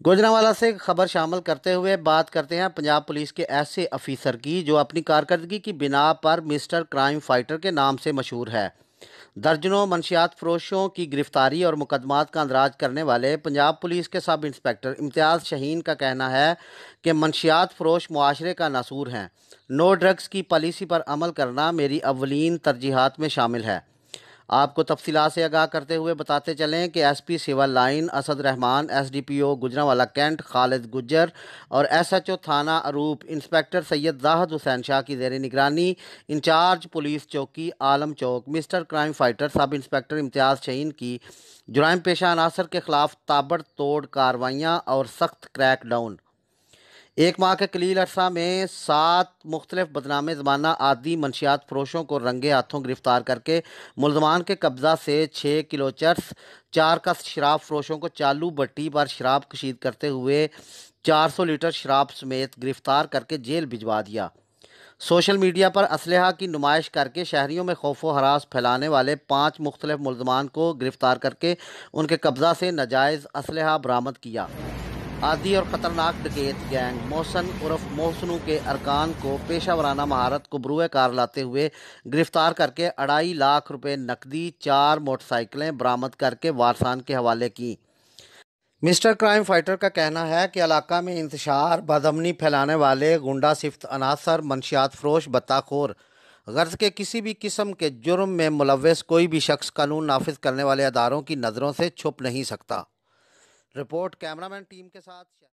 گوجرانوالہ سے خبر شامل کرتے ہوئے بات کرتے ہیں پنجاب پولیس کے ایسے افیسر کی جو اپنی کارکردگی کی بنا پر مسٹر کرائم فائٹر کے نام سے مشہور ہے۔ درجنوں منشیات فروشوں کی گرفتاری اور مقدمات کا اندراج کرنے والے پنجاب پولیس کے سب انسپکٹر امتیاز شاہین کا کہنا ہے کہ منشیات فروش معاشرے کا ناسور ہیں۔ نو ڈرگس کی پالیسی پر عمل کرنا میری اولین ترجیحات میں شامل ہے۔ آپ کو تفصیلات سے آگاہ کرتے ہوئے بتاتے چلیں کہ S P civil line Asad Rehman, S D P O Gujranwala cantt Khalid Gujjar اور ایس ایچ او تھانہ اروپ انسپکٹر سید زاہد حسین شاہ کی زیر نگرانی انچارج پولیس چوکی Alam Chowk mister crime fighter sub inspector Imtiaz Shaheen کی جرائم پیشہ عناصر کے خلاف تابڑ توڑ کارروائیاں اور سخت کریک ڈاؤن۔ ایک ماہ کے قلیل عرصہ میں 7 مختلف بدنام زمانہ عادی منشیات فروشوں کو رنگے ہاتھوں گرفتار کر کے ملزمان کے قبضہ سے 6 کلو چرس، 4 کس شراب فروشوں کو چالو بٹی پر شراب کشید کرتے ہوئے 400 لیٹر شراب سمیت گرفتار کر کے جیل بھجوا دیا۔ سوشل میڈیا پر اسلحہ کی نمائش کر کے شہریوں میں خوف و ہراس پھیلانے والے 5 مختلف ملزمان کو گرفتار کر کے ان کے قبضہ سے ناجائز اسلحہ برآمد کیا۔ عادی اور خطرناک ڈکیت گینگ محسن عرف محسنو کے ارکان کو پیشہ ورانہ مہارت کو بروئے کار لاتے ہوئے گرفتار کر کے 2.5 لاکھ روپے نقدی، 4 موٹر سائیکلیں برآمد کر کے وارثان کے حوالے کی۔ مسٹر کرائم فائٹر کا کہنا ہے کہ علاقہ میں انتشار بدامنی پھیلانے والے غنڈہ صفت عناصر، منشیات فروش، بتہ خور، غرض کے کسی بھی قسم کے جرم میں ملوث کوئی بھی شخص قانون نافذ کرنے والے اداروں کی نظروں سے چھپ نہیں سکتا۔ رپورٹ کیمرہ مین ٹیم کے ساتھ